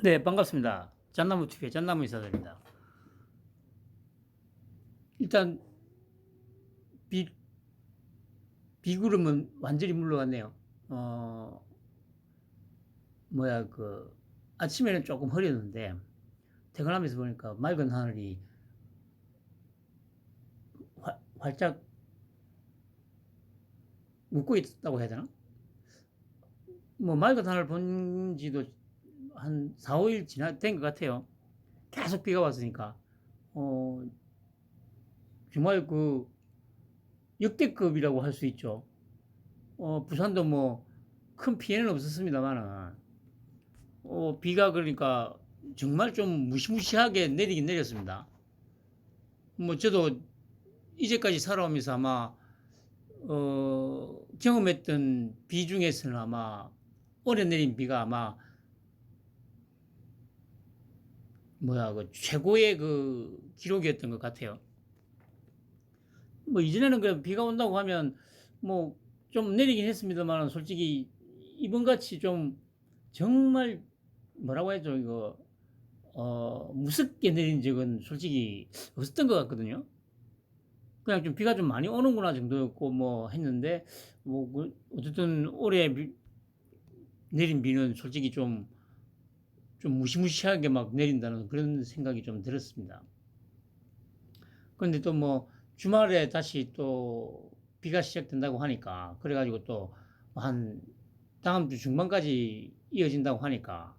네, 반갑습니다. 잣나무 TV의 잣나무 인사드립니다. 일단 비 비구름은 완전히 물러갔네요. 어 뭐야 아침에는 조금 흐렸는데 퇴근하면서 보니까 맑은 하늘이 활짝 웃고 있다고 해야 되나? 뭐 맑은 하늘 본 지도 한 4, 5일 된 것 같아요. 계속 비가 왔으니까. 어 정말 역대급이라고 할 수 있죠. 부산도 뭐 큰 피해는 없었습니다만은 비가 그러니까 정말 좀 무시무시하게 내리긴 내렸습니다. 뭐 저도 이제까지 살아오면서 아마 경험했던 비 중에서는 아마 올해 내린 비가 아마 최고의 기록이었던 것 같아요. 뭐 이전에는 비가 온다고 하면 뭐 좀 내리긴 했습니다만 솔직히 이번 같이 좀 정말 뭐라고 해야죠, 이거 무섭게 내린 적은 솔직히 없었던 것 같거든요. 그냥 좀 비가 좀 많이 오는구나 정도였고 뭐 했는데 어쨌든 올해 내린 비는 솔직히 좀 무시무시하게 막 내린다는 그런 생각이 좀 들었습니다. 그런데 또 뭐 주말에 다시 또 비가 시작된다고 하니까 그래가지고 또 한 다음 주 중반까지 이어진다고 하니까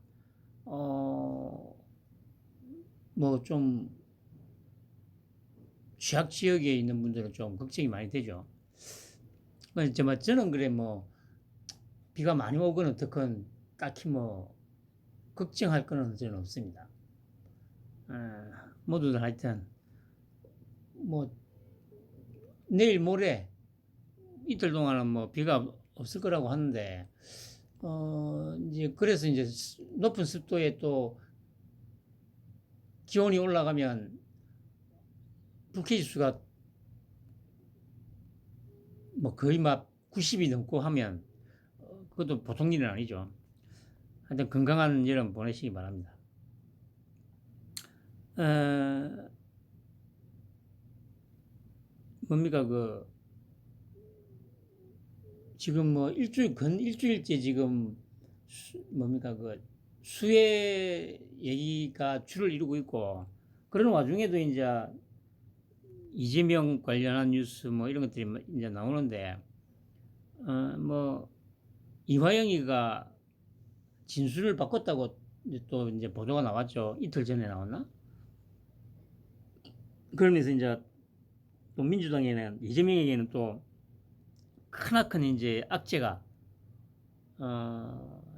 뭐좀 취약 지역에 있는 분들은 좀 걱정이 많이 되죠. 저는 그래 뭐 비가 많이 오건 어떻건 딱히 뭐 걱정할 건 저는 없습니다. 모두들 하여튼 뭐 내일 모레 이틀 동안은 뭐 비가 없을 거라고 하는데 이제 그래서 이제 높은 습도에 또 기온이 올라가면 불쾌지수가 뭐 거의 막 90이 넘고 하면 그것도 보통 일은 아니죠. 하여튼 건강한 여름 보내시기 바랍니다. 어, 뭡니까 지금 뭐 일주일째 지금 뭡니까 수해 얘기가 주를 이루고 있고 그런 와중에도 이제 이재명 관련한 뉴스 뭐 이런 것들이 이제 나오는데 뭐 이화영이가 진술을 바꿨다고 또 이제 보도가 나왔죠. 이틀 전에 나왔나? 그러면서 이제 또 민주당에는 이재명에게는 또 크나큰 이제 악재가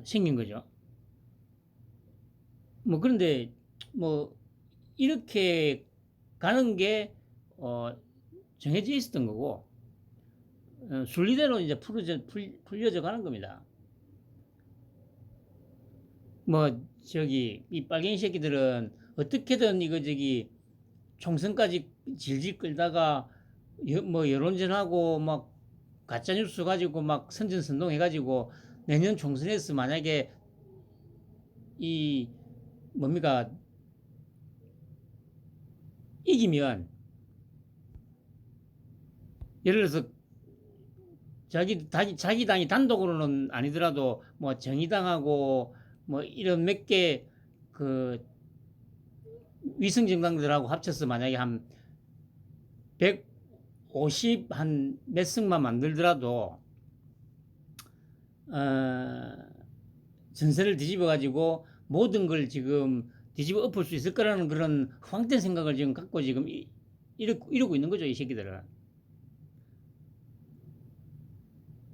생긴 거죠. 뭐 그런데 뭐 이렇게 가는 게 정해져 있었던 거고 순리대로 이제 풀려져 가는 겁니다. 뭐 이 빨갱이 새끼들은 어떻게든 이거 총선까지 질질 끌다가 뭐 여론전하고 막 가짜뉴스 가지고 막 선전선동 해가지고 내년 총선에서 만약에 이 뭡니까 이기면 예를 들어서 자기 당이 단독으로는 아니더라도 뭐 정의당하고 뭐 이런 몇 개 위성 정당들하고 합쳐서 만약에 한 150 한 몇 승만 만들더라도 전세를 뒤집어 가지고 모든 걸 지금 뒤집어 엎을 수 있을 거라는 그런 황된 생각을 지금 갖고 지금 이러고 있는 거죠, 이 새끼들은.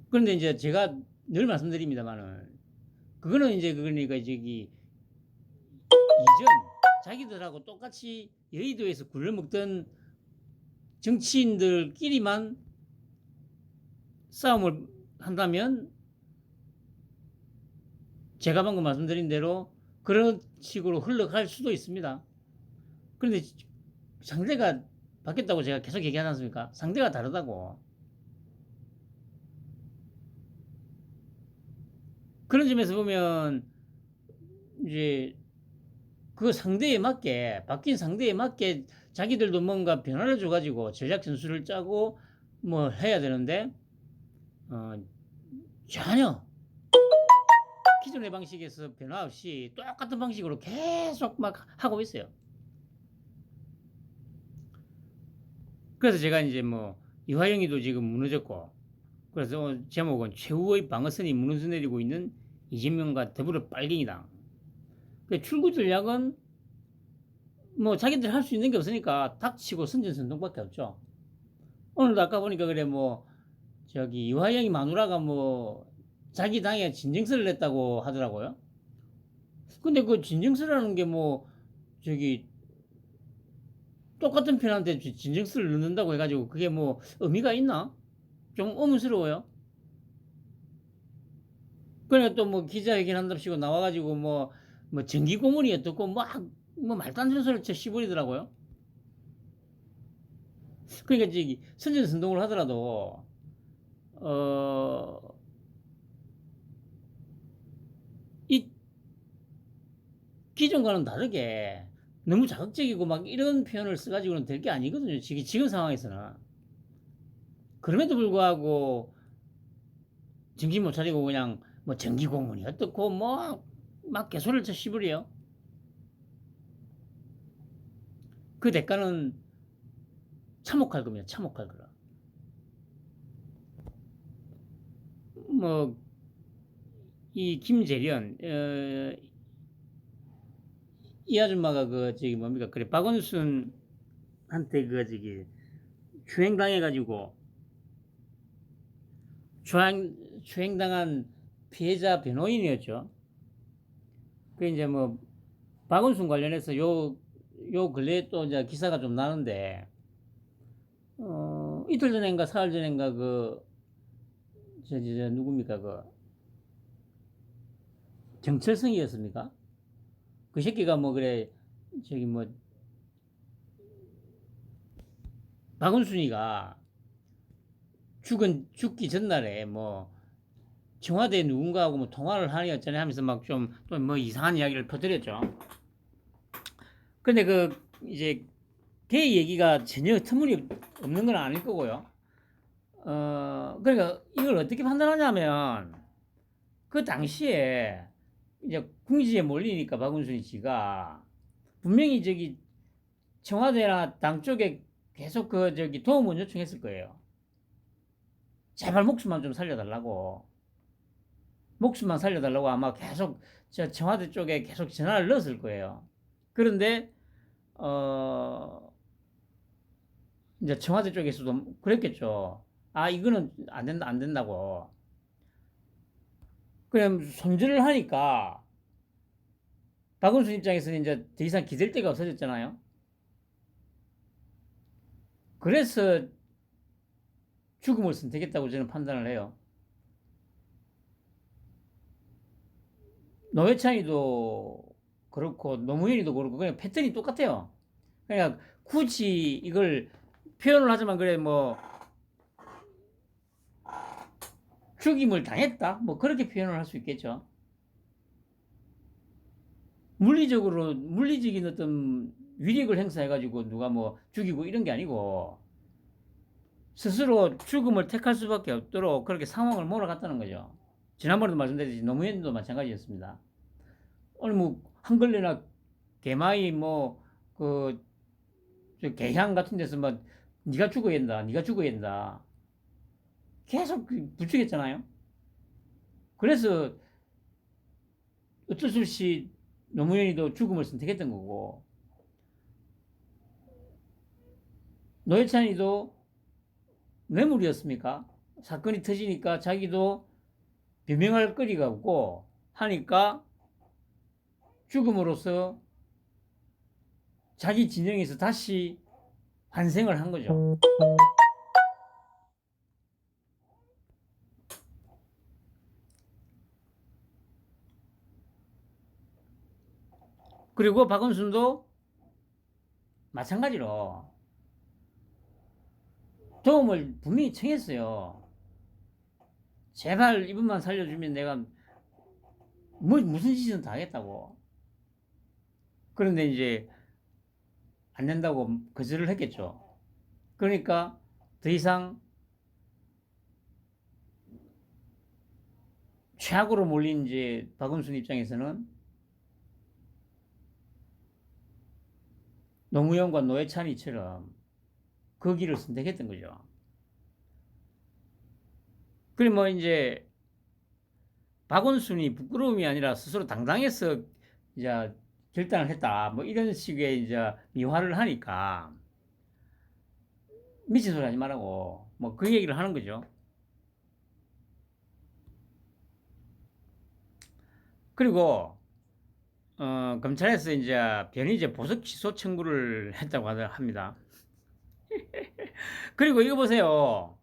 그런데 이제 제가 늘 말씀드립니다만은 그거는 이제 그러니까 이전 자기들하고 똑같이 여의도에서 굴려먹던 정치인들끼리만 싸움을 한다면 제가 방금 말씀드린 대로 그런 식으로 흘러갈 수도 있습니다. 그런데 상대가 바뀌었다고 제가 계속 얘기하지 않습니까? 상대가 다르다고. 그런 점에서 보면 이제 그 상대에 맞게, 바뀐 상대에 맞게 자기들도 뭔가 변화를 줘가지고 전략 전술을 짜고 뭐 해야 되는데, 전혀 기존의 방식에서 변화 없이 똑같은 방식으로 계속 막 하고 있어요. 그래서 제가 이제 뭐 이화영이도 지금 무너졌고, 그래서 제목은 최후의 방어선이 무너져 내리고 있는 이재명과 더불어 빨갱이당. 출구 전략은 뭐 자기들 할 수 있는 게 없으니까 닥치고 선전선동밖에 없죠. 오늘도 아까 보니까 그래 뭐 저기 이화영이 마누라가 뭐 자기 당에 진정서를 냈다고 하더라고요. 근데 그 진정서라는 게 뭐 저기 똑같은 편한테 진정서를 넣는다고 해가지고 그게 뭐 의미가 있나? 좀 의문스러워요. 그러니까 또 뭐 기자회견 한답시고 나와가지고 뭐 정기 고문이 어떻고 뭐 말도 안 되는 소리를 씹어버리더라고요. 그러니까 저기 선전선동을 하더라도 어, 이 기존과는 다르게 너무 자극적이고 막 이런 표현을 써가지고는 될 게 아니거든요. 지금 상황에서는. 그럼에도 불구하고 정신 못 차리고 그냥 뭐 정기 고문이 어떻고 뭐 막 개소리를 씹으려요. 그 대가는 참혹할 겁니다. 참혹할 거라. 뭐 이 김재련 이 아줌마가 그 저기 뭡니까 그래 박원순한테 그 저기 추행당해가지고 추행당한 피해자 변호인이었죠. 그 이제 뭐 박원순 관련해서 요 근래에 또 이제 기사가 좀 나는데 이틀 전인가 사흘 전인가 저 누굽니까 그 정철성이었습니까? 그 새끼가 뭐 그래 저기 뭐 박원순이가 죽기 전날에 뭐 청와대 누군가하고 뭐 통화를 하니 어쩌네 하면서 막 좀 또 뭐 이상한 이야기를 퍼뜨렸죠. 근데 그 이제 걔 얘기가 전혀 터무니없는 건 아닐 거고요. 그러니까 이걸 어떻게 판단하냐면 그 당시에 이제 궁지에 몰리니까 박원순이 씨가 분명히 저기 청와대나 당 쪽에 계속 그 저기 도움을 요청했을 거예요. 제발 목숨만 좀 살려달라고. 목숨만 살려달라고 아마 계속 저 청와대 쪽에 계속 전화를 넣었을 거예요. 그런데 이제 청와대 쪽에서도 그랬겠죠. 아 이거는 안 된다고. 그럼 손절을 하니까 박원순 입장에서는 이제 더 이상 기댈 데가 없어졌잖아요. 그래서 죽음을 선택했다고 저는 판단을 해요. 노회찬이도 그렇고 노무현이도 그렇고 그냥 패턴이 똑같아요. 그러니까 굳이 이걸 표현을 하자면 그래 뭐 죽임을 당했다 뭐 그렇게 표현을 할 수 있겠죠. 물리적인 어떤 위력을 행사해가지고 누가 뭐 죽이고 이런 게 아니고 스스로 죽음을 택할 수밖에 없도록 그렇게 상황을 몰아갔다는 거죠. 지난번에도 말씀드렸듯이 노무현도 마찬가지였습니다. 오늘 뭐 한걸레나 개마이 뭐그 개향 같은 데서 막 네가 죽어야 된다, 네가 죽어야 된다 계속 부추겼잖아요. 그래서 어쩔 수 없이 노무현이도 죽음을 선택했던 거고 노회찬이도 뇌물이었습니까? 사건이 터지니까 자기도 변명할 거리가 없고 하니까 죽음으로써 자기 진영에서 다시 환생을 한 거죠. 그리고 박원순도 마찬가지로 도움을 분명히 청했어요. 제발 이분만 살려주면 내가 뭐 무슨 짓은 다 하겠다고. 그런데 이제 안 된다고 거절을 했겠죠. 그러니까 더 이상 최악으로 몰린 이제 박원순 입장에서는 노무현과 노회찬이처럼 그 길을 선택했던 거죠. 그리고 뭐 이제 박원순이 부끄러움이 아니라 스스로 당당해서 이제 결단을 했다. 뭐 이런 식의 이제 미화를 하니까 미친 소리 하지 말라고 뭐 그 얘기를 하는 거죠. 그리고 검찰에서 이제 변희재 보석 취소 청구를 했다고 합니다. 그리고 이거 보세요.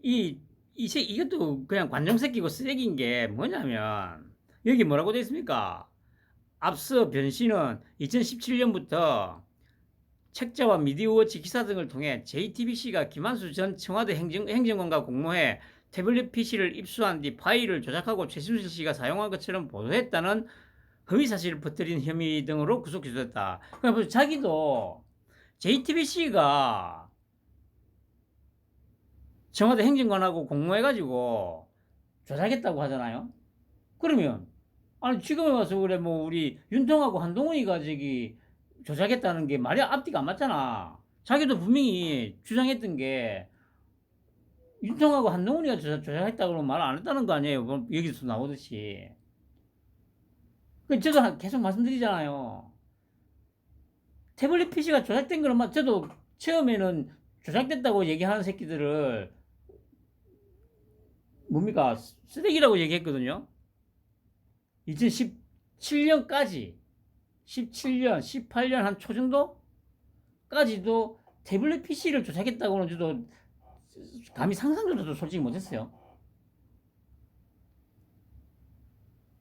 이것도 그냥 관종새끼고 쓰레기인 게 뭐냐면, 여기 뭐라고 되어 있습니까? 앞서 변 씨는 2017년부터 책자와 미디어워치 기사 등을 통해 JTBC가 김한수 전 청와대 행정관과 공모해 태블릿 PC를 입수한 뒤 파일을 조작하고 최순실 씨가 사용한 것처럼 보도했다는 허위 사실을 퍼뜨린 혐의 등으로 구속 기소됐다. 그러니까 자기도 JTBC가 청와대 행정관하고 공모해가지고 조작했다고 하잖아요. 그러면 아니 지금에 와서 그래 뭐 우리 윤통하고 한동훈이가 저기 조작했다는 게 말이 앞뒤가 안 맞잖아. 자기도 분명히 주장했던 게 윤통하고 한동훈이가 조작했다고 그러면 말 안 했다는 거 아니에요. 뭐 여기서 나오듯이. 저도 계속 말씀드리잖아요. 태블릿 PC가 조작된 거는 저도 처음에는 조작됐다고 얘기하는 새끼들을 뭡니까 쓰레기라고 얘기했거든요. 2017년까지 17년, 18년 한 초 정도까지도 태블릿 PC를 조작했다고는 저도 감히 상상조차도 솔직히 못했어요.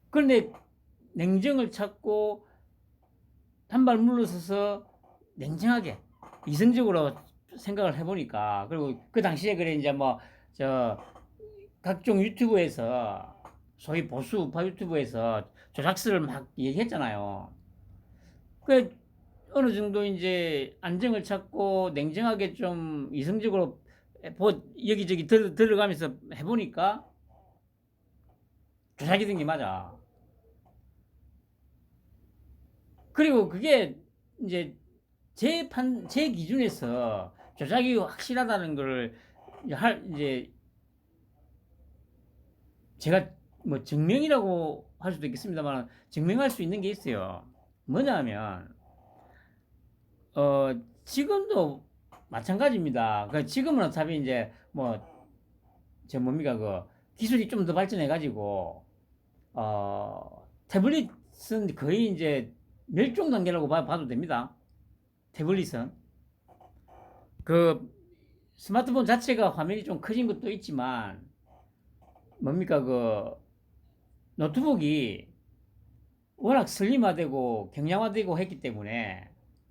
그런데 냉정을 찾고 한 발 물러서서 냉정하게 이성적으로 생각을 해보니까, 그리고 그 당시에 그래 이제 뭐 저 각종 유튜브에서 소위 보수 우파 유튜브에서 조작설을 막 얘기했잖아요. 그 어느 정도 이제 안정을 찾고 냉정하게 좀 이성적으로 여기저기 들어가면서 해보니까 조작이 된 게 맞아. 그리고 그게 이제 제 기준에서 조작이 확실하다는 걸 이제 제가 뭐 증명이라고 할 수도 있겠습니다만 증명할 수 있는 게 있어요. 뭐냐면 지금도 마찬가지입니다. 지금은 어차피 이제 뭐 저 뭡니까 그 기술이 좀 더 발전해 가지고 태블릿은 거의 이제 멸종 단계라고 봐도 됩니다. 태블릿은 그 스마트폰 자체가 화면이 좀 커진 것도 있지만 뭡니까 그 노트북이 워낙 슬림화되고 경량화되고 했기 때문에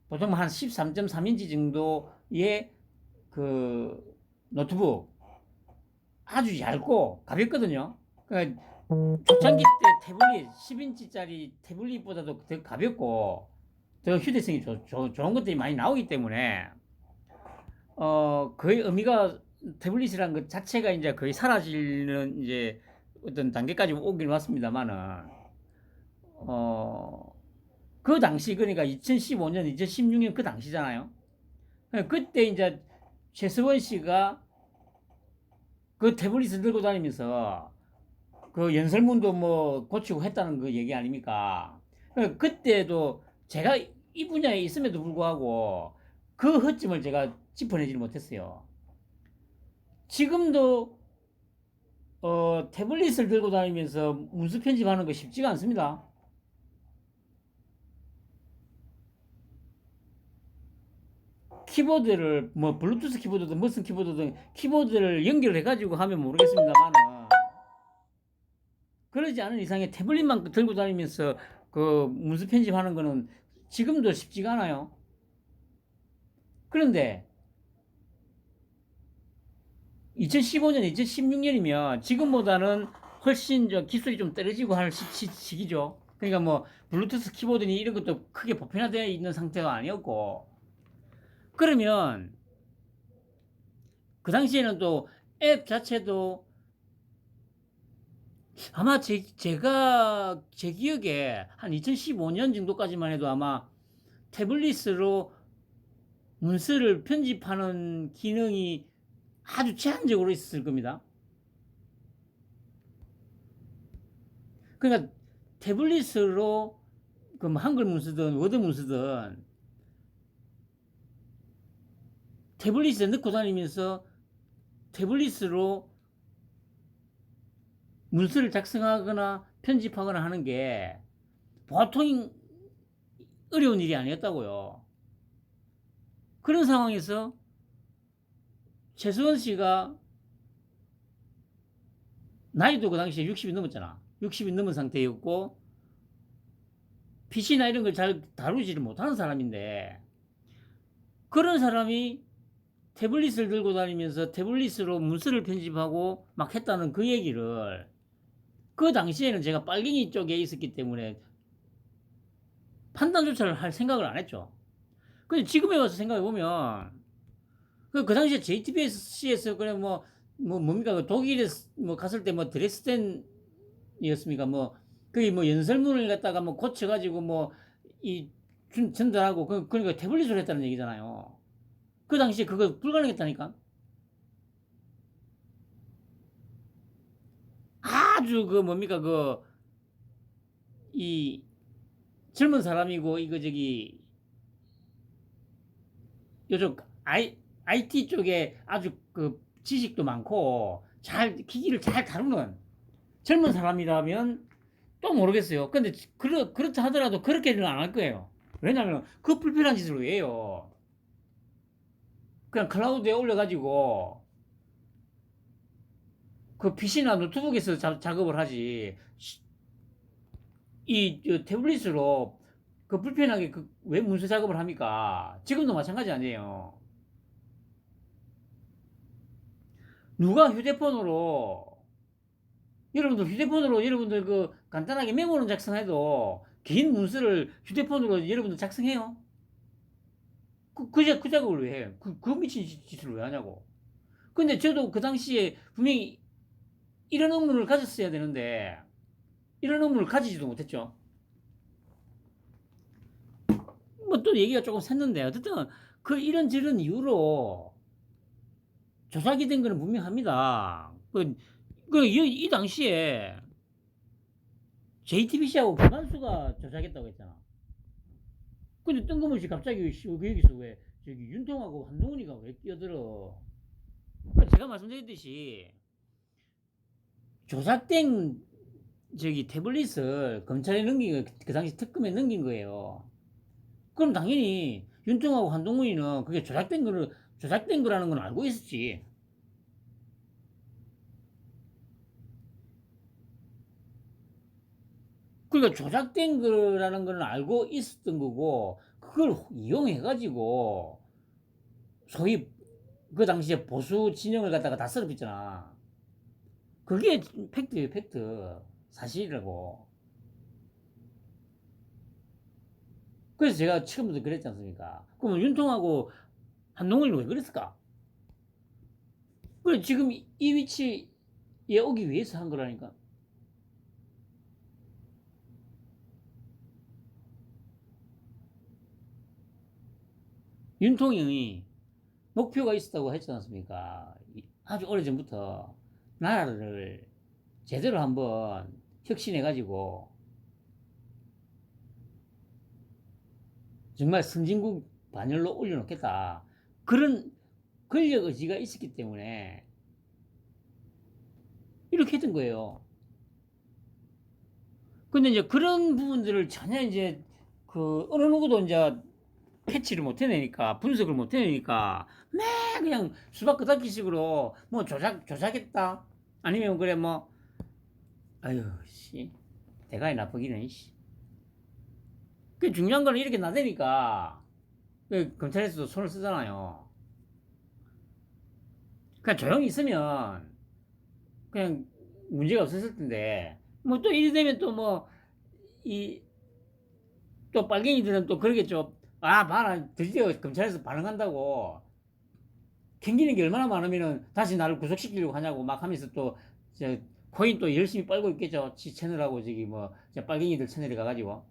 보통 한 13.3인치 정도의 그 노트북 아주 얇고 가볍거든요. 그러니까 초창기 때 태블릿 10인치짜리 태블릿보다도 더 가볍고 더 휴대성이 좋은 것들이 많이 나오기 때문에 거의 의미가 태블릿이란 것 자체가 이제 거의 사라지는 이제 어떤 단계까지 오긴 왔습니다만은 그 당시 그러니까 2015년, 2016년 그 당시잖아요. 그때 이제 최서원 씨가 그 태블릿을 들고 다니면서 그 연설문도 뭐 고치고 했다는 그 얘기 아닙니까? 그때도 제가 이 분야에 있음에도 불구하고 그 허점을 제가 짚어내지를 못했어요. 지금도 태블릿을 들고 다니면서 문서 편집하는 거 쉽지가 않습니다. 키보드를 뭐 블루투스 키보드든 무슨 키보드든 키보드를 연결해 가지고 하면 모르겠습니다만은 그러지 않은 이상에 태블릿만 들고 다니면서 그 문서 편집하는 거는 지금도 쉽지가 않아요. 그런데 2015년, 2016년이면 지금보다는 훨씬 기술이 좀 떨어지고 할 시기죠. 그러니까 뭐 블루투스 키보드니 이런 것도 크게 보편화되어 있는 상태가 아니었고, 그러면 그 당시에는 또 앱 자체도 아마 제가 제 기억에 한 2015년 정도까지만 해도 아마 태블릿으로 문서를 편집하는 기능이 아주 제한적으로 있었을 겁니다. 그러니까 태블릿으로 그 한글 문서든 워드 문서든 태블릿에 넣고 다니면서 태블릿으로 문서를 작성하거나 편집하거나 하는 게 보통 어려운 일이 아니었다고요. 그런 상황에서 최수원 씨가 나이도 그 당시에 60이 넘었잖아. 60이 넘은 상태였고 PC나 이런 걸 잘 다루지를 못하는 사람인데, 그런 사람이 태블릿을 들고 다니면서 태블릿으로 문서를 편집하고 막 했다는 그 얘기를, 그 당시에는 제가 빨갱이 쪽에 있었기 때문에 판단조차를 할 생각을 안 했죠. 근데 지금에 와서 생각해 보면 그 당시에 JTBC에서 그래 뭐 뭡니까 그 독일에 뭐 갔을 때 뭐 드레스덴이었습니까? 뭐 거기 뭐 연설문을 갖다가 뭐 고쳐가지고 뭐 이 전달하고 그러니까 태블릿으로 했다는 얘기잖아요. 그 당시에 그거 불가능했다니까. 아주 그 뭡니까 그 이 젊은 사람이고 이거 저기 요즘 IT 쪽에 아주 그 지식도 많고 잘 기기를 잘 다루는 젊은 사람이라면 또 모르겠어요. 근데 그렇다 하더라도 그렇게는 안 할 거예요. 왜냐면 그 불편한 짓을 왜 해요? 그냥 클라우드에 올려가지고 그 PC나 노트북에서 작업을 하지. 이 태블릿으로 그 불편하게 왜 문서 작업을 합니까? 지금도 마찬가지 아니에요. 누가 휴대폰으로 여러분들 그 간단하게 메모는 작성해도 긴 문서를 휴대폰으로 여러분들 작성해요? 그 작업을 왜 해? 그 미친 짓을 왜 하냐고. 근데 저도 그 당시에 분명히 이런 업무를 가졌어야 되는데 이런 업무를 가지지도 못했죠. 뭐 또 얘기가 조금 샜는데 어쨌든 그 이런저런 이유로 조작이 된 거는 분명합니다. 이 당시에 JTBC하고 김한수가 조작했다고 했잖아. 근데 뜬금없이 갑자기 그 여기서 왜 저기 윤통하고 한동훈이가 왜 끼어들어? 제가 말씀드렸듯이 조작된 저기 태블릿을 검찰에 넘긴 거, 그 당시 특검에 넘긴 거예요. 그럼 당연히 윤통하고 한동훈이는 그게 조작된 거라는 건 알고 있었지. 그러니까 조작된 거라는 건 알고 있었던 거고, 그걸 이용해가지고 소위 그 당시에 보수 진영을 갖다가 다 썰어봤잖아. 그게 팩트예요, 팩트. 사실이라고. 그래서 제가 처음부터 그랬지 않습니까? 그러면 윤통하고 한동훈이 왜 그랬을까? 그래, 지금 이 위치에 오기 위해서 한 거라니까. 윤통이 목표가 있었다고 했지 않습니까? 아주 오래전부터 나라를 제대로 한번 혁신해가지고 정말 선진국 반열로 올려놓겠다. 그런 권력 의지가 있었기 때문에 이렇게 했던 거예요. 근데 이제 그런 부분들을 전혀 이제 그 어느 누구도 이제 패치를 못 해내니까, 분석을 못 해내니까 매 그냥 수박 끄덕기식으로 뭐 조작했다, 아니면 그래 뭐 아유 씨 대가리 나쁘기는 씨. 그 중요한 거는 이렇게 나대니까 그 검찰에서도 손을 쓰잖아요. 그냥 조용히 있으면 그냥 문제가 없었을 텐데 뭐 또 이리 되면 또 뭐 이 또 빨갱이들은 또 그러겠죠. 아, 봐라, 드디어 검찰에서 반응한다고. 캥기는 게 얼마나 많으면은 다시 나를 구속시키려고 하냐고 막 하면서 또, 저, 코인 또 열심히 빨고 있겠죠. 지 채널하고 저기 뭐, 빨갱이들 채널에 가가지고.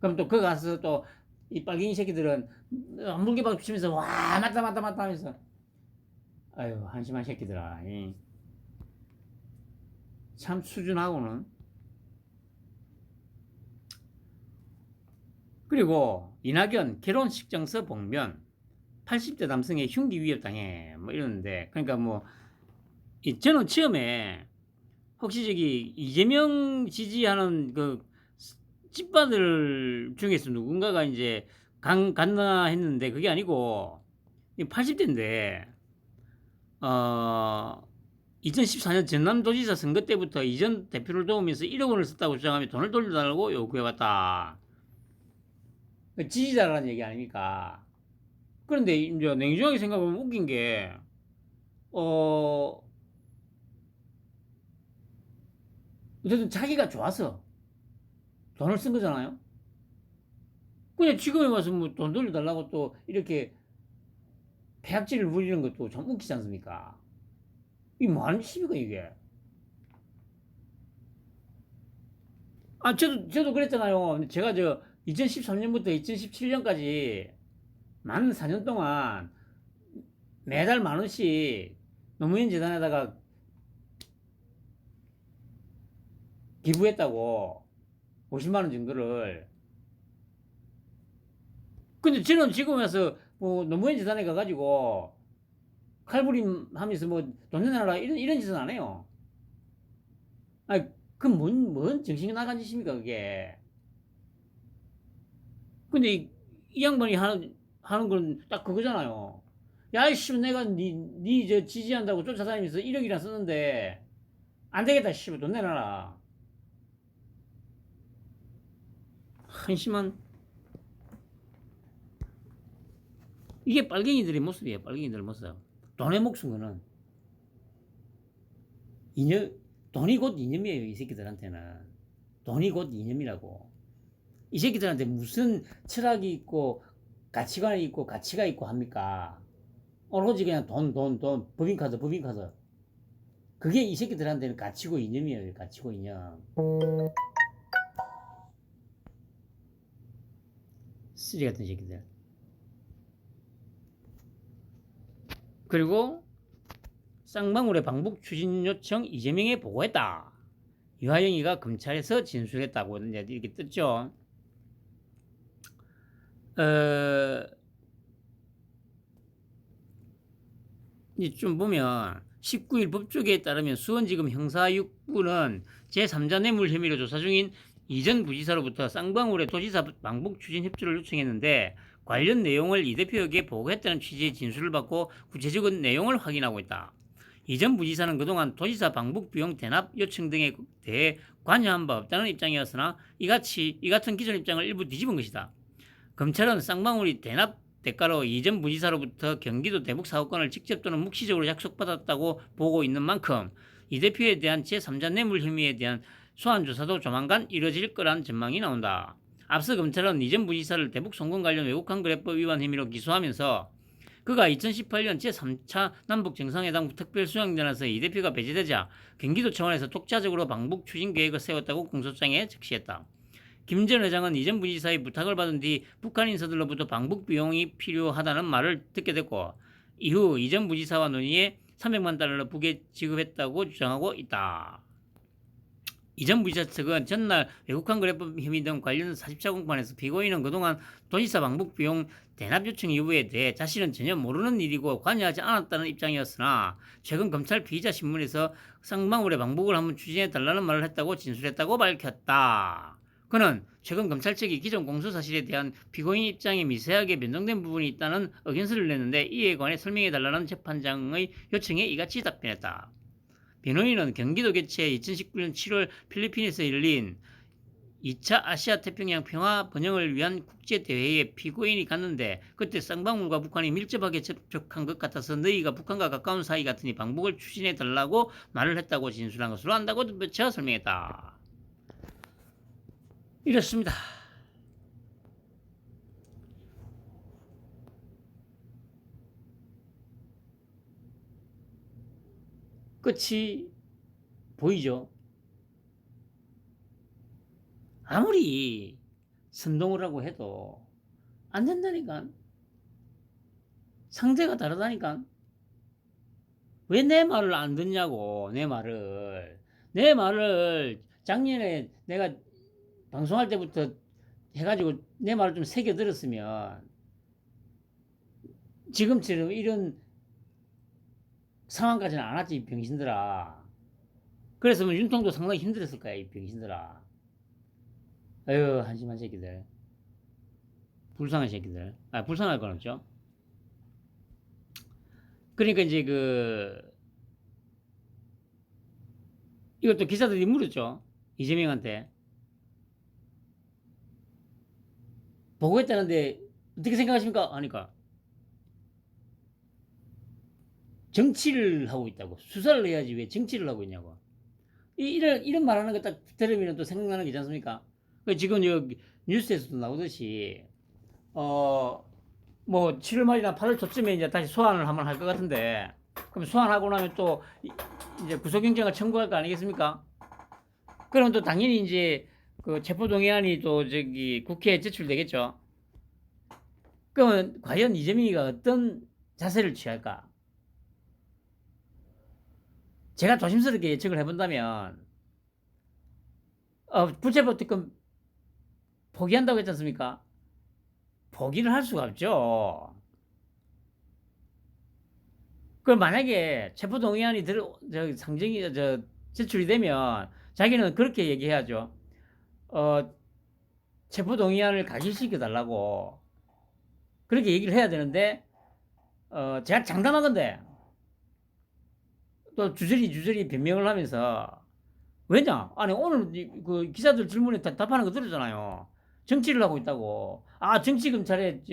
그럼 또, 거 가서 또, 이 빨갱이 새끼들은 물개박 치면서, 와, 맞다, 맞다, 맞다 하면서. 아유, 한심한 새끼들아. 참 수준하고는. 그리고 이낙연 결혼식장서 복면 80대 남성의 흉기 위협 당해 뭐 이러는데, 그러니까 뭐 저는 처음에 혹시 저기 이재명 지지하는 그 찐빠들 중에서 누군가가 이제 갔나 했는데 그게 아니고 80대인데 2014년 전남도지사 선거 때부터 이전 대표를 도우면서 1억 원을 썼다고 주장하며 돈을 돌려달라고 요구해왔다. 지지자라는 얘기 아닙니까? 그런데 이제 냉정하게 생각하면 웃긴 게, 어, 어쨌든 자기가 좋아서 돈을 쓴 거잖아요? 그냥 지금에 와서 뭐 돈 돌려달라고 또 이렇게 폐악질을 부리는 것도 참 웃기지 않습니까? 이게 뭐 하는 짓입니까, 이게? 아, 저도 그랬잖아요. 제가 2013년부터 2017년까지 만 4년 동안 매달 10,000원씩 노무현 재단에다가 기부했다고. 50만 원 정도를. 근데 저는 지금 와서 뭐 노무현 재단에 가가지고 칼부림 하면서 뭐 돈 내놔라 이런 짓은 안 해요. 아니, 그 뭔 정신이 나간 짓입니까, 그게. 근데 이 양반이 하는 건 딱 그거잖아요. 야, 이씨, 내가 니 지지한다고 쫓아다니면서 1억이나 썼는데, 안 되겠다, 씨, 돈 내놔라. 한심한, 이게 빨갱이들의 모습이에요, 빨갱이들의 모습. 돈에 목숨 거는. 이념, 돈이 곧 이념이에요, 이 새끼들한테는. 돈이 곧 이념이라고. 이 새끼들한테 무슨 철학이 있고, 가치관이 있고, 가치가 있고 합니까? 오로지 그냥 돈, 법인카드, 법인카드. 그게 이 새끼들한테는 가치고 이념이에요, 가치고 이념. 쓰리 같은 새끼들. 그리고 쌍방울의 방북 추진 요청 이재명에 보고했다. 유하영이가 검찰에서 진술했다고 이렇게 떴죠. 좀 보면 19일 법조계에 따르면 수원지검 형사 6부는 제3자 뇌물 혐의로 조사 중인 이전 부지사로부터 쌍방울의 도지사 방북 추진 협조를 요청했는데 관련 내용을 이 대표에게 보고했다는 취지의 진술을 받고 구체적인 내용을 확인하고 있다. 이전 부지사는 그동안 도지사 방북 비용 대납 요청 등에 대해 관여한 바 없다는 입장이었으나 이 같은 기존 입장을 일부 뒤집은 것이다. 검찰은 쌍방울이 대납 대가로 이전 부지사로부터 경기도 대북 사업권을 직접 또는 묵시적으로 약속받았다고 보고 있는 만큼 이 대표에 대한 제3자 뇌물 혐의에 대한 소환 조사도 조만간 이뤄질 거란 전망이 나온다. 앞서 검찰은 이전 부지사를 대북 송금 관련 외국환거래법 위반 혐의로 기소하면서 그가 2018년 제3차 남북정상회담 특별수행단에서 이 대표가 배제되자 경기도 차원에서 독자적으로 방북 추진 계획을 세웠다고 공소장에 적시했다. 김 전 회장은 이전 부지사의 부탁을 받은 뒤 북한 인사들로부터 방북 비용이 필요하다는 말을 듣게 됐고 이후 이전 부지사와 논의해 300만 달러를 북에 지급했다고 주장하고 있다. 이전 부지사 측은 전날 외국환거래법 혐의 등 관련 44 공판에서 피고인은 그동안 도지사 방북 비용 대납 요청 여부에 대해 자신은 전혀 모르는 일이고 관여하지 않았다는 입장이었으나 최근 검찰 피의자 신문에서 쌍방울의 방북을 한번 추진해 달라는 말을 했다고 진술했다고 밝혔다. 그는 최근 검찰 측이 기존 공소 사실에 대한 피고인 입장에 미세하게 변동된 부분이 있다는 의견서를 냈는데 이에 관해 설명해 달라는 재판장의 요청에 이같이 답변했다. 변호인은 경기도 개최 2019년 7월 필리핀에서 열린 2차 아시아 태평양 평화 번영을 위한 국제대회에 피고인이 갔는데 그때 쌍방울과 북한이 밀접하게 접촉한 것 같아서 너희가 북한과 가까운 사이 같으니 방북을 추진해 달라고 말을 했다고 진술한 것으로 안다고 덧붙여 설명했다. 이렇습니다. 끝이 보이죠? 아무리 선동을 하고 해도 안 된다니까. 상대가 다르다니까. 왜 내 말을 안 듣냐고, 내 말을. 내 말을 작년에 내가 방송할 때부터 해가지고 내 말을 좀 새겨 들었으면 지금처럼 이런 상황까지는 안 왔지, 이 병신들아. 그래서 뭐 윤통도 상당히 힘들었을 거야, 이 병신들아. 아유, 한심한 새끼들. 불쌍한 새끼들. 아, 불쌍할 건 없죠. 그러니까 이제 이것도 기자들이 물었죠. 이재명한테. 보고했다는데 어떻게 생각하십니까? 하니까 정치를 하고 있다고. 수사를 해야지 왜 정치를 하고 있냐고. 이런 말하는 거 딱 들으면 또 생각나는 게 있지 않습니까? 지금 여기 뉴스에서도 나오듯이, 뭐 7월 말이나 8월 초쯤에 이제 다시 소환을 한번 할 것 같은데, 그럼 소환하고 나면 또 이제 구속영장을 청구할 거 아니겠습니까? 그럼 또 당연히 이제 그 체포동의안이 또 저기 국회에 제출되겠죠. 그러면 과연 이재명이가 어떤 자세를 취할까? 제가 조심스럽게 예측을 해본다면, 불체포 특검 포기한다고 했지 않습니까? 포기를 할 수가 없죠. 그럼 만약에 체포동의안이 상정이, 제출이 되면 자기는 그렇게 얘기해야죠. 체포동의안을 가결시켜달라고. 그렇게 얘기를 해야 되는데, 제가 장담하건대 또 주저리 변명을 하면서, 왜냐? 아니, 오늘 그 기자들 질문에 답하는 거 들었잖아요. 정치를 하고 있다고. 아, 정치검찰의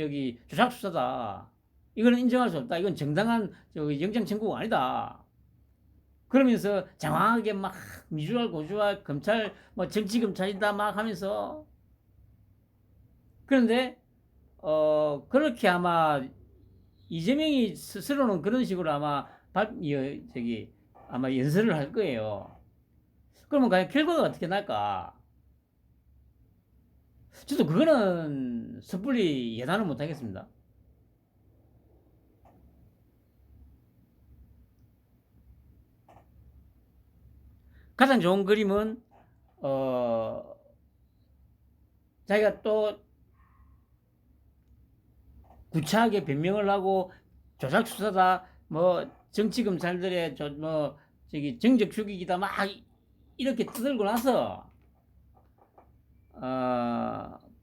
조작수사다. 이거는 인정할 수 없다. 이건 정당한 영장 청구가 아니다. 그러면서 장황하게 막 미주알 고주알 검찰 뭐 정치검찰이다 막 하면서, 그런데 그렇게 아마 이재명이 스스로는 그런 식으로 아마 아마 연설을 할 거예요. 그러면 과연 결과가 어떻게 날까? 저도 그거는 섣불리 예단을 못 하겠습니다. 가장 좋은 그림은 자기가 또 구차하게 변명을 하고 조작 수사다, 뭐 정치 검찰들의 정적 죽이기다 막 이렇게 떠들고 나서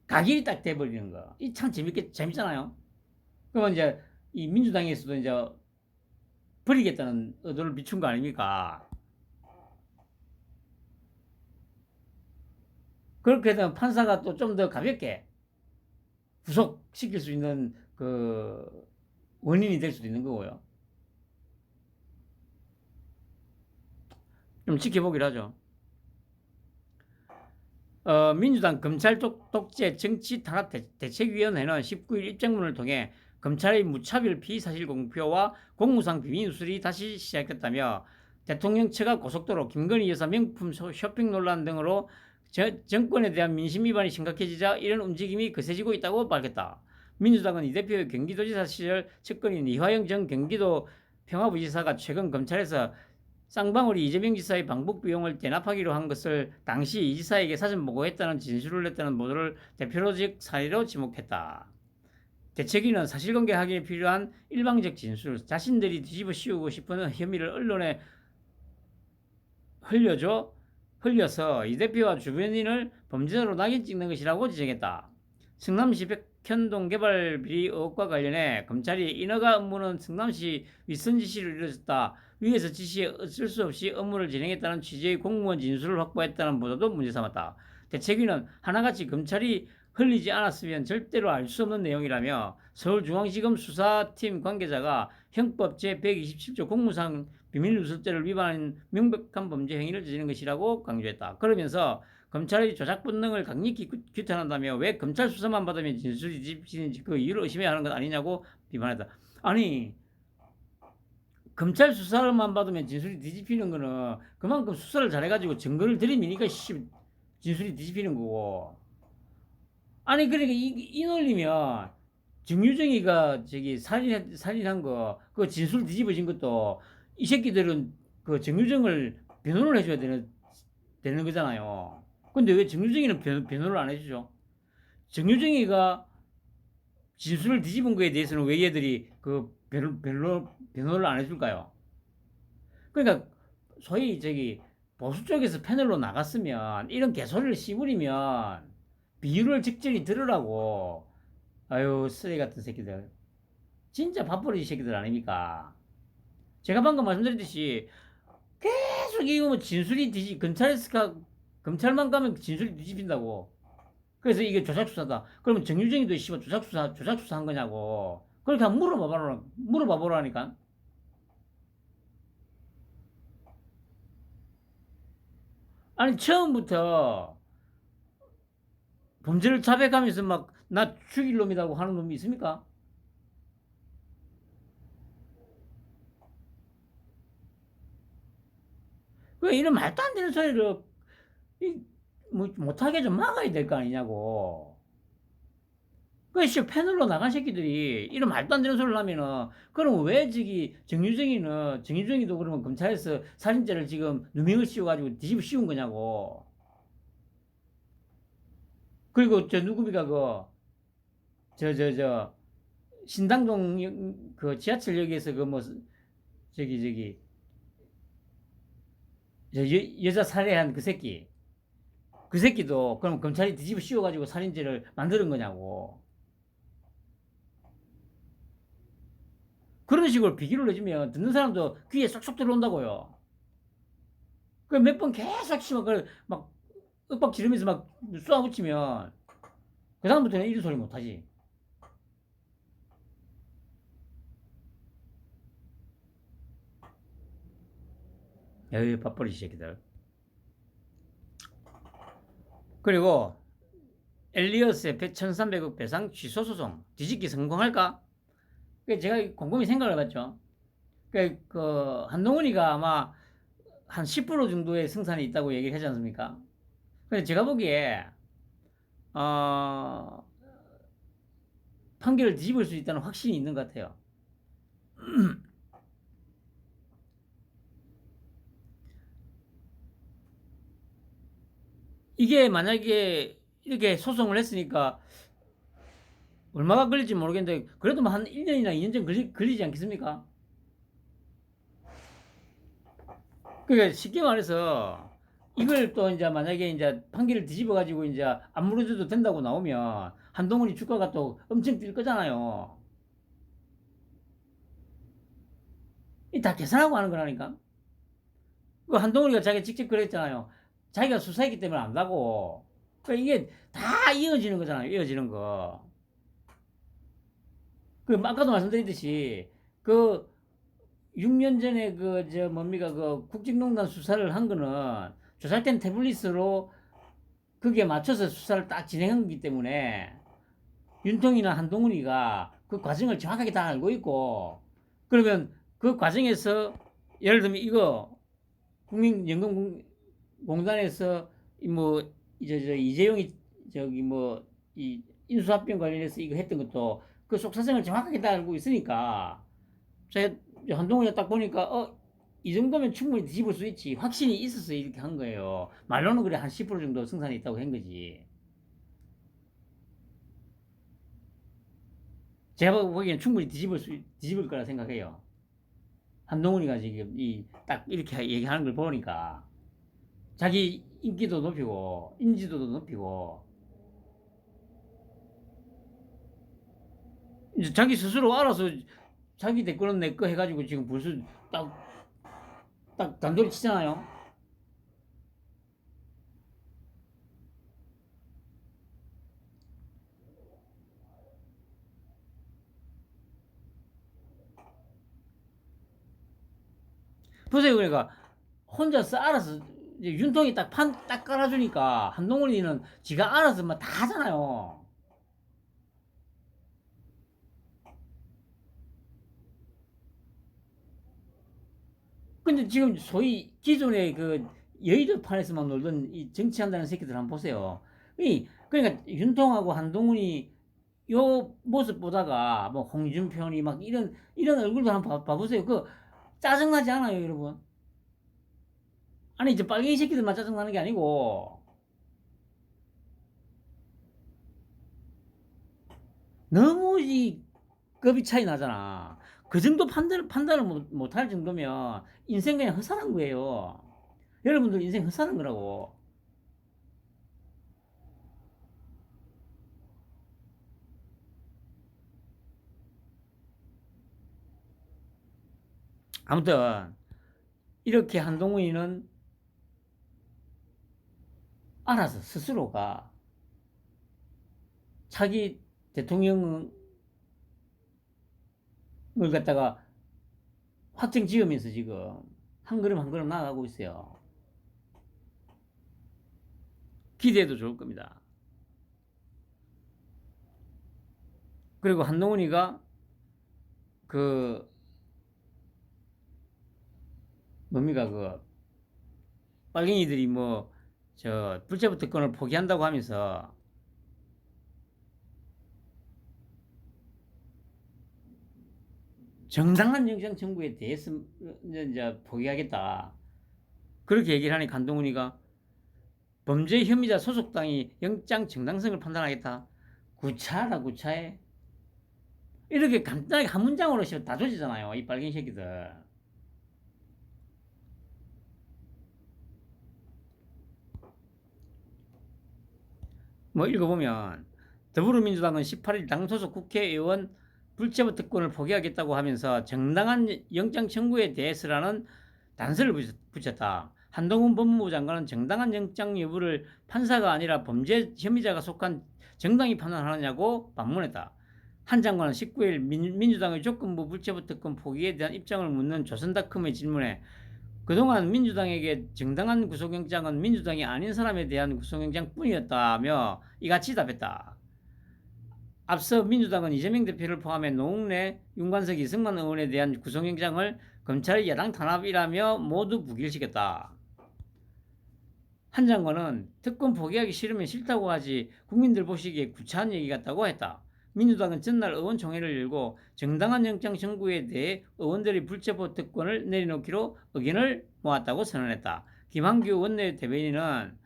각일이 딱 돼버리는 거. 이 참 재밌잖아요. 그러면 이제 이 민주당에서도 이제 버리겠다는 의도를 비춘 거 아닙니까? 그렇게 되면 판사가 또 좀 더 가볍게 구속시킬 수 있는 그 원인이 될 수도 있는 거고요. 좀 지켜보기로 하죠. 민주당 검찰 독재 정치 탄압 대책위원회는 19일 입장문을 통해 검찰의 무차별 피의사실 공표와 공무상 비밀 누설이 다시 시작됐다며, 대통령 처가 고속도로 김건희 여사 명품 쇼핑 논란 등으로 정권에 대한 민심 위반이 심각해지자 이런 움직임이 거세지고 있다고 밝혔다. 민주당은 이 대표의 경기도지사 시절 측근인 이화영 전 경기도 평화부지사가 최근 검찰에서 쌍방울이 이재명 지사의 방북 비용을 대납하기로 한 것을 당시 이 지사에게 사전 보고했다는 진술을 냈다는 보도를 대표로직 사례로 지목했다. 대책위는 사실관계 확인에 필요한 일방적 진술, 자신들이 뒤집어 씌우고 싶은 혐의를 언론에 흘려서 이 대표와 주변인을 범죄자로 낙인 찍는 것이라고 지적했다. 성남시 백현동 개발 비리 의혹과 관련해 검찰이 인허가 업무는 성남시 윗선 지시로 이루어졌다. 위에서 지시에 어쩔 수 없이 업무를 진행했다는 취지의 공무원 진술을 확보했다는 보도도 문제 삼았다. 대책위는 하나같이 검찰이 흘리지 않았으면 절대로 알 수 없는 내용이라며 서울중앙지검 수사팀 관계자가 형법 제127조 공무상 비밀누설죄를 위반한 명백한 범죄 행위를 저지른 것이라고 강조했다. 그러면서 검찰의 조작 본능을 강력히 규탄한다며 왜 검찰 수사만 받으면 진술이 뒤집히는지 그 이유를 의심해야 하는 것 아니냐고 비판했다. 아니 검찰 수사만 받으면 진술이 뒤집히는 거는 그만큼 수사를 잘해가지고 증거를 들이미니까 진술이 뒤집히는 거고. 아니 그러니까 이 논리면 정유정이가 저기 살인한 거 그 진술 뒤집어진 것도 이 새끼들은 그 정유정을 변호를 해줘야 되는 거잖아요. 근데 왜 정유정이는 변호를 안 해주죠? 정유정이가 진술을 뒤집은 거에 대해서는 왜 얘들이 그 변호를 안 해줄까요? 그러니까 소위 저기 보수 쪽에서 패널로 나갔으면 이런 개소리를 씨부리면 비유를 적절히 들으라고. 아유 쓰레기 같은 새끼들. 진짜 밥벌이 새끼들 아닙니까? 제가 방금 말씀드렸듯이 계속 이거 뭐 진술이 검찰만 가면 진술이 뒤집힌다고. 그래서 이게 조작수사다. 그러면 정유정이도 씨발 조작수사 한 거냐고. 그렇게 한번 물어봐보라니까. 아니 처음부터 범죄를 자백하면서 막 나 죽일 놈이라고 하는 놈이 있습니까? 왜 이런 말도 안 되는 소리를 뭐 못하게 좀 막아야 될 거 아니냐고. 그래서 패널로 나간 새끼들이 이런 말도 안 되는 소리를 하면은 그럼 왜 저기 정유정이도 그러면 검찰에서 살인죄를 지금 누명을 씌워가지고 뒤집어 씌운 거냐고. 그리고 저 누굽니까 저 신당동 그 지하철역에서 그 뭐 저기 여자 살해한 그 새끼도 그럼 검찰이 뒤집어 씌워가지고 살인죄를 만드는 거냐고. 그런 식으로 비교를 해주면 듣는 사람도 귀에 쏙쏙 들어온다고요. 그 몇 번 계속 씨막 막 윽박 지르면서 막 쏘아붙이면 그 다음부터는 이런 소리 못하지. 에이 밥벌이 새끼들. 그리고 엘리어스의 1300억 배상 취소 소송 뒤집기 성공할까? 제가 곰곰이 생각을 해봤죠. 그 한동훈이가 아마 한 10% 정도의 승산이 있다고 얘기를 하지 않습니까? 근데 제가 보기에 어, 판결을 뒤집을 수 있다는 확신이 있는 것 같아요. 이게 만약에 이렇게 소송을 했으니까 얼마가 걸릴지 모르겠는데 그래도 뭐 한 1년이나 2년 정도 걸리지 않겠습니까? 그러니까 쉽게 말해서 이걸 또 이제 만약에 이제 판결을 뒤집어 가지고 이제 안 물어줘도 된다고 나오면 한동훈이 주가가 또 엄청 뛸 거잖아요. 이 다 계산하고 하는 거라니까. 그 한동훈이가 자기가 직접 그랬잖아요. 자기가 수사했기 때문에 안다고. 그러니까 이게 다 이어지는 거잖아요. 이어지는 거. 그 아까도 말씀드렸듯이 그 6년 전에 그 저 뭡니까 그 국정농단 수사를 한 거는 조작된 태블릿으로 그게 맞춰서 수사를 딱 진행한 거기 때문에 윤통이나 한동훈이가 그 과정을 정확하게 다 알고 있고 그러면 그 과정에서 예를 들면 이거 국민연금공단에서 뭐 이제 저 이재용이 저기 뭐 이 인수합병 관련해서 이거 했던 것도 그 속사정을 정확하게 다 알고 있으니까 제가 한동훈이 딱 보니까 이 정도면 충분히 뒤집을 수 있지 확신이 있어서 이렇게 한 거예요. 말로는 그래 한 10% 정도 승산이 있다고 한 거지. 제가 보기엔 충분히 뒤집을 거라 생각해요. 한동훈이가 지금 이 딱 이렇게 얘기하는 걸 보니까 자기 인기도 높이고 인지도도 높이고 이제 자기 스스로 알아서 자기 댓글은 내 거 해가지고 지금 벌써 딱 단도리 치잖아요. 보세요. 그러니까 혼자서 알아서 이제 윤통이 딱 깔아주니까 한동훈이는 지가 알아서 막 다 하잖아요. 근데 지금 소위 기존의 그 여의도판에서만 놀던 이 정치한다는 새끼들 한번 보세요. 그러니까 윤통하고 한동훈이 요 모습 보다가 뭐 홍준표니 막 이런 얼굴도 한번 봐보세요. 그 짜증나지 않아요, 여러분? 아니 이제 빨갱이 새끼들만 짜증나는 게 아니고 너무 이 급이 차이 나잖아. 그 정도 판단을 못할 정도면 인생 그냥 헛살은 거예요. 여러분들 인생 헛살은 거라고. 아무튼 이렇게 한동훈이는 알아서 스스로가 차기 대통령을 갖다가 확정 지으면서 지금 한 걸음 한 걸음 나아가고 있어요. 기대해도 좋을 겁니다. 그리고 한동훈이가 그 뭡니까 그 빨갱이들이 뭐 저 불체부 특권을 포기한다고 하면서 정당한 영장 청구에 대해서 이제 포기하겠다. 그렇게 얘기를 하니 한동훈이가 범죄 혐의자 소속당이 영장 정당성을 판단하겠다. 구차하다 구차해. 이렇게 간단하게 한 문장으로 다 조지잖아요. 이 빨갱이 새끼들. 뭐 읽어보면 더불어민주당은 18일 당 소속 국회의원 불체포 특권을 포기하겠다고 하면서 정당한 영장 청구에 대해서라는 단서를 붙였다. 한동훈 법무부 장관은 정당한 영장 여부를 판사가 아니라 범죄 혐의자가 속한 정당이 판단하느냐고 반문했다. 한 장관은 19일 민주당의 조건부 불체포 특권 포기에 대한 입장을 묻는 조선닷컴의 질문에 그동안 민주당에게 정당한 구속영장은 민주당이 아닌 사람에 대한 구속영장뿐이었다며 이같이 답했다. 앞서 민주당은 이재명 대표를 포함해 노웅래, 윤관석, 이승만 의원에 대한 구속영장을 검찰의 야당 탄압이라며 모두 부결시켰다. 한 장관은 특권 포기하기 싫으면 싫다고 하지 국민들 보시기에 구차한 얘기 같다고 했다. 민주당은 전날 의원총회를 열고 정당한 영장 청구에 대해 의원들이 불체포 특권을 내려놓기로 의견을 모았다고 선언했다. 김한규 원내 대변인은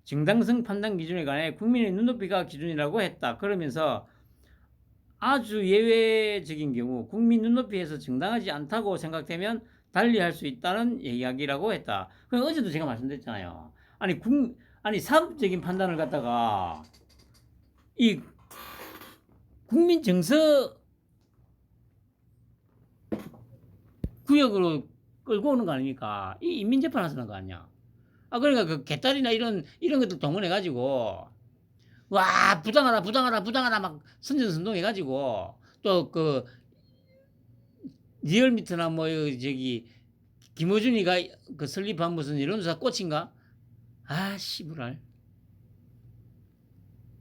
정당성 판단 기준에 관해 국민의 눈높이가 기준이라고 했다. 그러면서 아주 예외적인 경우 국민 눈높이에서 정당하지 않다고 생각되면 달리할 수 있다는 이야기라고 했다. 그럼 어제도 제가 말씀드렸잖아요. 아니 사법적인 판단을 갖다가 이 국민 정서 구역으로 끌고 오는 거 아닙니까? 이 인민재판 하는 거 아니야? 그러니까 그 개딸이나 이런 것들 동원해가지고 와 부당하다 막 선전선동해가지고 또 그 리얼미터나 뭐 저기 김어준이가 그 설립한 무슨 여론조사 꽃인가? 씨부랄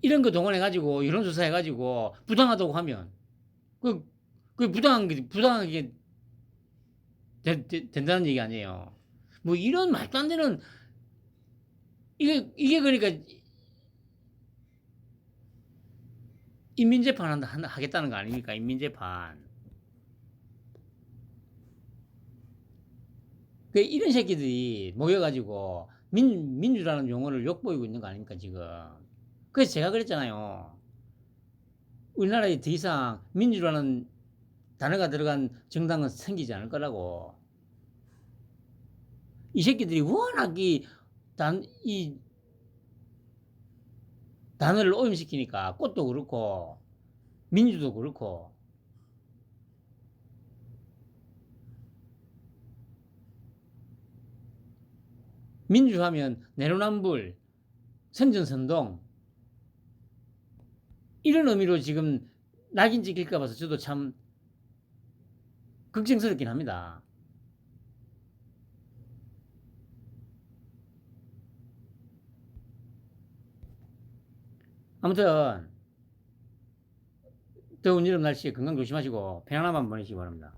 이런 거 동원해가지고 여론조사 해가지고 부당하다고 하면 그 부당하게 된다는 얘기 아니에요. 뭐 이런 말도 안 되는 이게 그러니까 인민재판 하겠다는 거 아닙니까? 인민재판. 이런 새끼들이 모여가지고 민주라는 용어를 욕보이고 있는 거 아닙니까 지금? 그래서 제가 그랬잖아요. 우리나라에 더 이상 민주라는 단어가 들어간 정당은 생기지 않을 거라고. 이 새끼들이 워낙 이 단어를 오염시키니까 꽃도 그렇고 민주도 그렇고 민주하면 내로남불, 선전선동 이런 의미로 지금 낙인 찍힐까 봐서 저도 참 걱정스럽긴 합니다. 아무튼 더운 여름 날씨에 건강 조심하시고 편안한 밤 보내시기 바랍니다.